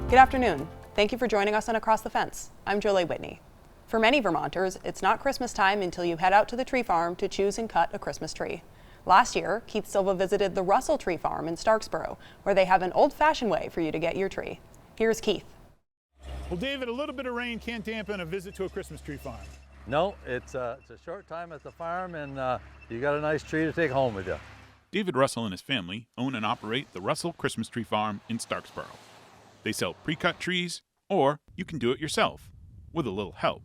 Good afternoon. Thank you for joining us on Across the Fence. I'm Jolie Whitney. For many Vermonters, it's not Christmas time until you head out to the tree farm to choose and cut a Christmas tree. Last year, Keith Silva visited the Russell Tree Farm in Starksboro, where they have an old-fashioned way for you to get your tree. Here's Keith. Well, David, a little bit of rain can't dampen a visit to a Christmas tree farm. No, it's a short time at the farm, and you got a nice tree to take home with you. David Russell and his family own and operate the Russell Christmas Tree Farm in Starksboro. They sell pre-cut trees, or you can do it yourself, with a little help.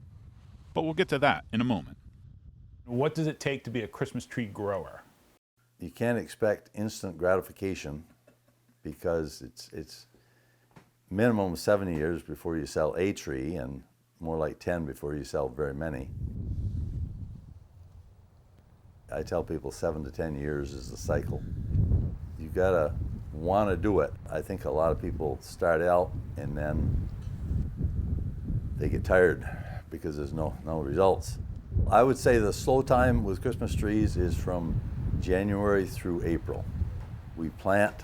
But we'll get to that in a moment. What does it take to be a Christmas tree grower? You can't expect instant gratification because it's minimum 7 years before you sell a tree and more like 10 before you sell very many. I tell people 7 to 10 years is the cycle. You gotta want to do it. I think a lot of people start out and then they get tired because there's no results. I would say the slow time with Christmas trees is from January through April. We plant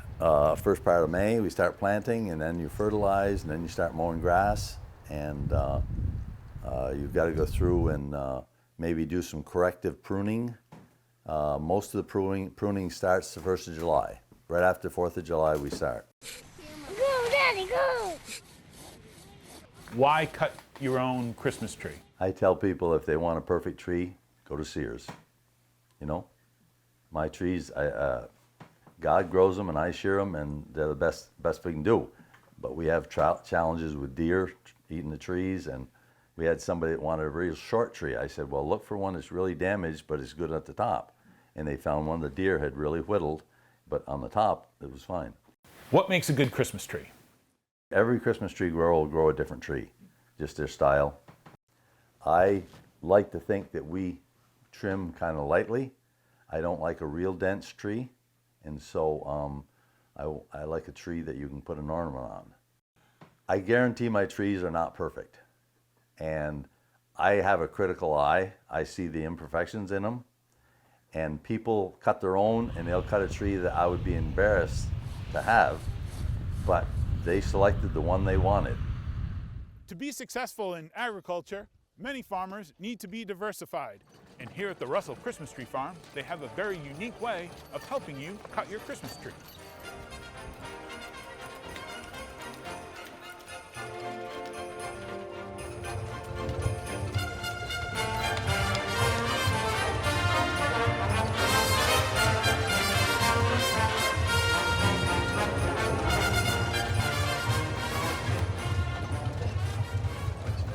first part of May, we start planting, and then you fertilize, and then you start mowing grass, and you've got to go through and maybe do some corrective pruning. Most of the pruning starts the 1st of July. Right after 4th of July, we start. Go, Daddy, go! Why cut your own Christmas tree? I tell people if they want a perfect tree, go to Sears. You know, my trees, God grows them and I shear them, and they're the best we can do. But we have challenges with deer eating the trees, and we had somebody that wanted a real short tree. I said, well, look for one that's really damaged, but it's good at the top. And they found one the deer had really whittled, but on the top, it was fine. What makes a good Christmas tree? Every Christmas tree grower will grow a different tree, just their style. I like to think that we trim kind of lightly. I don't like a real dense tree, and so I like a tree that you can put an ornament on. I guarantee my trees are not perfect, and I have a critical eye. I see the imperfections in them, and people cut their own, and they'll cut a tree that I would be embarrassed to have, but they selected the one they wanted. To be successful in agriculture, many farmers need to be diversified. And here at the Russell Christmas Tree Farm, they have a very unique way of helping you cut your Christmas tree.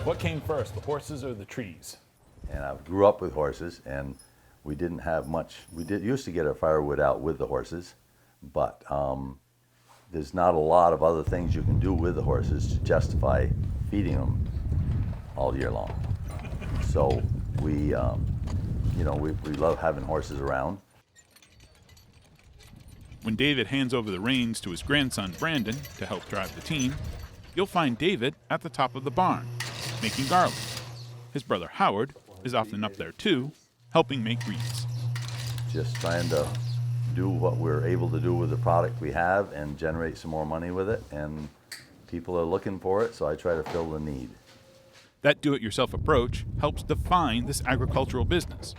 What came first, the horses or the trees? And I grew up with horses, and we didn't have much. We used to get our firewood out with the horses, but there's not a lot of other things you can do with the horses to justify feeding them all year long. So we love having horses around. When David hands over the reins to his grandson Brandon to help drive the team, you'll find David at the top of the barn, making garland. His brother Howard is often up there too, helping make wreaths. Just trying to do what we're able to do with the product we have and generate some more money with it, and people are looking for it, so I try to fill the need. That do-it-yourself approach helps define this agricultural business.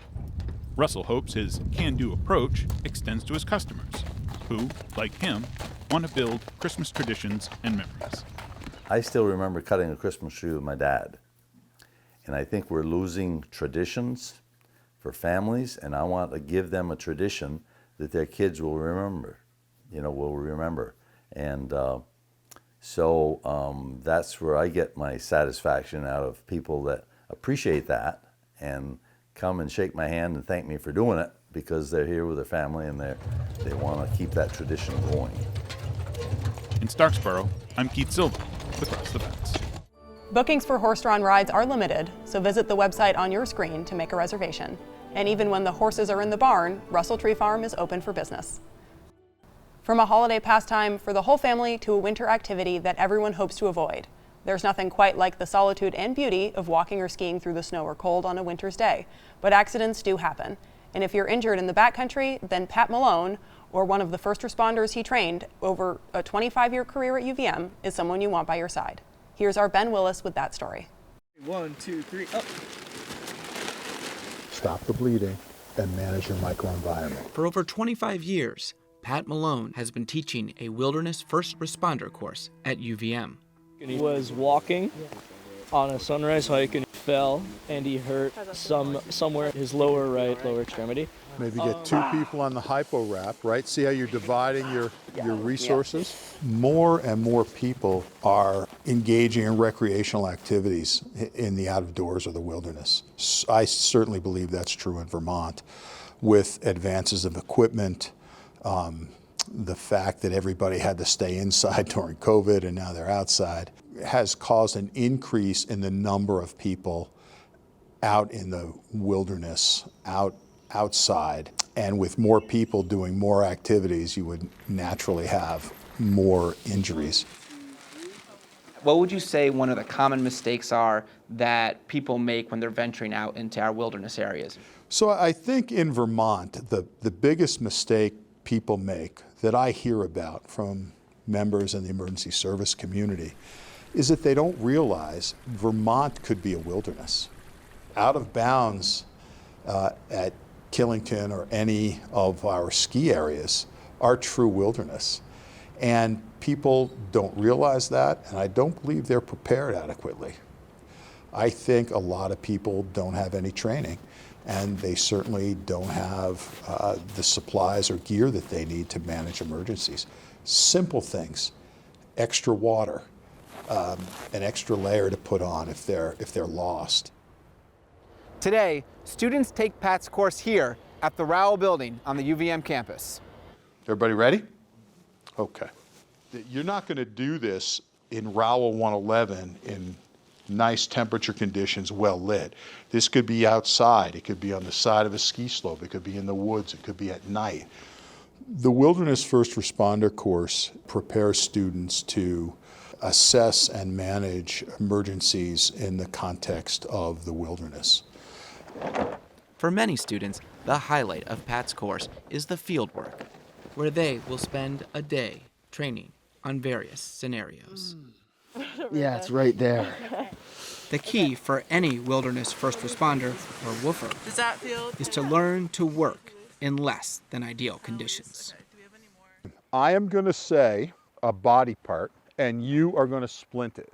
Russell hopes his can-do approach extends to his customers, who, like him, want to build Christmas traditions and memories. I still remember cutting a Christmas tree with my dad. And I think we're losing traditions for families, and I want to give them a tradition that their kids will remember, And so that's where I get my satisfaction out of people that appreciate that and come and shake my hand and thank me for doing it, because they're here with their family and they want to keep that tradition going. In Starksboro, I'm Keith Silva with Across the Fence. Bookings for horse-drawn rides are limited, so visit the website on your screen to make a reservation. And even when the horses are in the barn, Russell Tree Farm is open for business. From a holiday pastime for the whole family to a winter activity that everyone hopes to avoid, there's nothing quite like the solitude and beauty of walking or skiing through the snow or cold on a winter's day. But accidents do happen. And if you're injured in the backcountry, then Pat Malone or one of the first responders he trained over a 25-year career at UVM is someone you want by your side. Here's our Ben Willis with that story. 1, 2, 3, up. Stop the bleeding and manage your microenvironment. For over 25 years, Pat Malone has been teaching a wilderness first responder course at UVM. He was walking on a sunrise hike and he fell and he hurt somewhere his lower extremity. Maybe get 2 people on the hypo wrap, right? See how you're dividing your resources? Yeah. More and more people are engaging in recreational activities in the out of doors or the wilderness. I certainly believe that's true in Vermont with advances of equipment, the fact that everybody had to stay inside during COVID and now they're outside has caused an increase in the number of people out in the wilderness, outside, and with more people doing more activities, you would naturally have more injuries. What would you say one of the common mistakes are that people make when they're venturing out into our wilderness areas? So I think in Vermont, the biggest mistake people make that I hear about from members in the emergency service community is that they don't realize Vermont could be a wilderness. Out of bounds at Killington or any of our ski areas are true wilderness. And people don't realize that, and I don't believe they're prepared adequately. I think a lot of people don't have any training, and they certainly don't have the supplies or gear that they need to manage emergencies. Simple things, extra water, an extra layer to put on if they're lost. Today, students take Pat's course here at the Rowell Building on the UVM campus. Everybody ready? Okay. You're not going to do this in Rowell 111 in nice temperature conditions, well lit. This could be outside. It could be on the side of a ski slope. It could be in the woods. It could be at night. The Wilderness First Responder course prepares students to assess and manage emergencies in the context of the wilderness. For many students, the highlight of Pat's course is the fieldwork, where they will spend a day training on various scenarios. Yeah, it's right there. The key for any wilderness first responder, or woofer, is to learn to work in less than ideal conditions. I am going to say a body part, and you are going to splint it.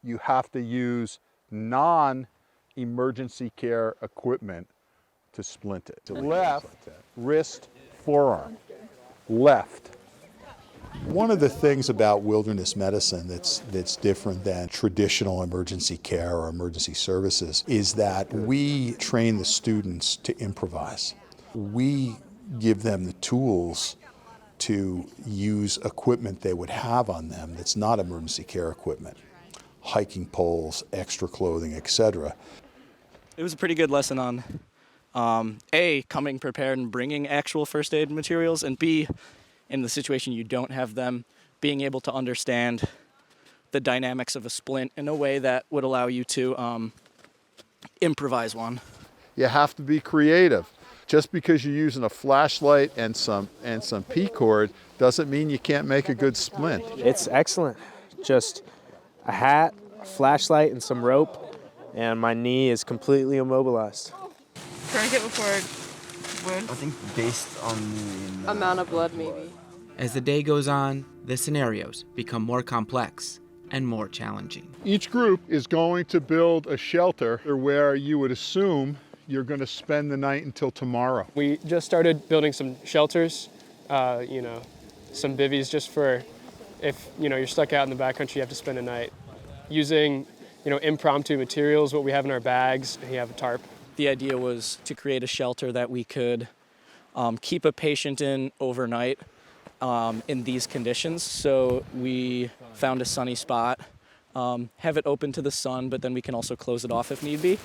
You have to use non-emergency care equipment to splint it. Left, wrist, forearm. Left. One of the things about wilderness medicine that's different than traditional emergency care or emergency services is that we train the students to improvise. We give them the tools to use equipment they would have on them that's not emergency care equipment. Hiking poles, extra clothing, etc. It was a pretty good lesson on A, coming prepared and bringing actual first aid materials, and B, in the situation you don't have them, being able to understand the dynamics of a splint in a way that would allow you to improvise one. You have to be creative. Just because you're using a flashlight and some P-cord doesn't mean you can't make a good splint. It's excellent. Just a hat, a flashlight, and some rope, and my knee is completely immobilized. Tourniquet before wound? I think based on the amount of blood, maybe. As the day goes on, the scenarios become more complex and more challenging. Each group is going to build a shelter where you would assume you're going to spend the night until tomorrow. We just started building some shelters, some bivvies just for if you're stuck out in the backcountry, you have to spend a night. Using impromptu materials, what we have in our bags, and you have a tarp. The idea was to create a shelter that we could keep a patient in overnight in these conditions. So we found a sunny spot, have it open to the sun, but then we can also close it off if need be.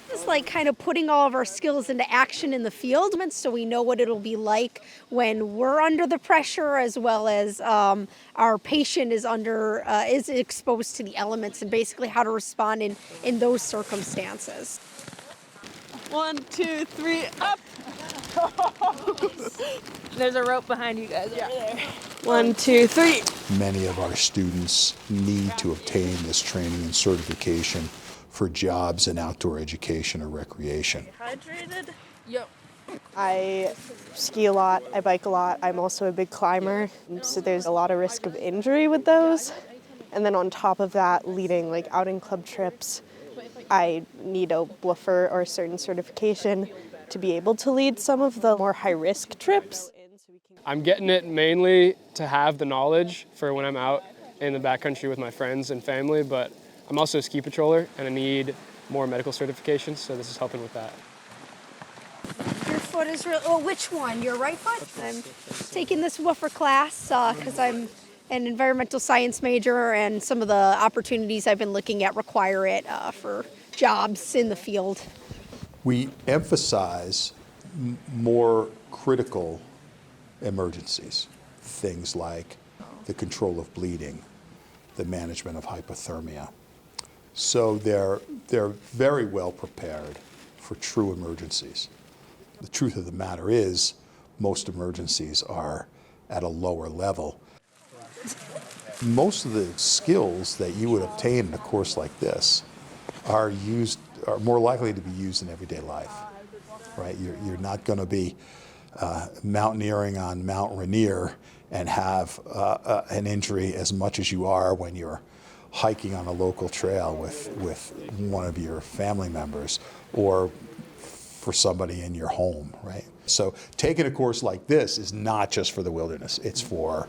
It's like kind of putting all of our skills into action in the field, so we know what it'll be like when we're under the pressure, as well as our patient is exposed to the elements, and basically how to respond in those circumstances. 1, 2, 3, up! There's a rope behind you guys over there. 1, 2, 3. Many of our students need to obtain this training and certification for jobs in outdoor education or recreation. Hydrated? Yep. I ski a lot, I bike a lot. I'm also a big climber, so there's a lot of risk of injury with those. And then on top of that, leading like outing club trips, I need a woofer or a certain certification to be able to lead some of the more high-risk trips. I'm getting it mainly to have the knowledge for when I'm out in the backcountry with my friends and family, but I'm also a ski patroller and I need more medical certifications, so this is helping with that. Your foot is real. Oh, which one? Your right foot? I'm taking this woofer class because I'm an environmental science major, and some of the opportunities I've been looking at require it for jobs in the field. We emphasize more critical emergencies, things like the control of bleeding, the management of hypothermia. So they're very well prepared for true emergencies. The truth of the matter is, most emergencies are at a lower level. Most of the skills that you would obtain in a course like this are more likely to be used in everyday life, right? You're not going to be mountaineering on Mount Rainier and have an injury as much as you are when you're hiking on a local trail with one of your family members or for somebody in your home, right? So taking a course like this is not just for the wilderness, it's for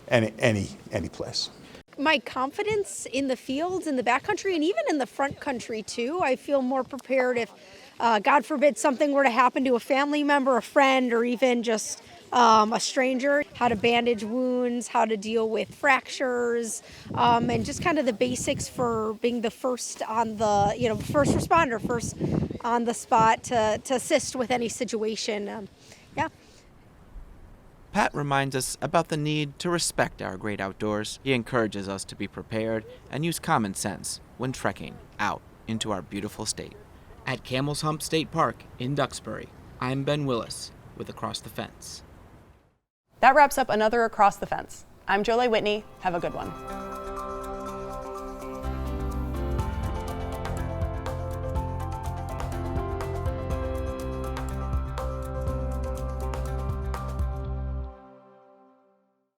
any place. My confidence in the fields, in the backcountry, and even in the front country too. I feel more prepared if, God forbid, something were to happen to a family member, a friend, or even just a stranger. How to bandage wounds, how to deal with fractures, and just kind of the basics for being the first on the, first responder, first on the spot to assist with any situation. Yeah. Pat reminds us about the need to respect our great outdoors. He encourages us to be prepared and use common sense when trekking out into our beautiful state. At Camel's Hump State Park in Duxbury, I'm Ben Willis with Across the Fence. That wraps up another Across the Fence. I'm Jolie Whitney. Have a good one.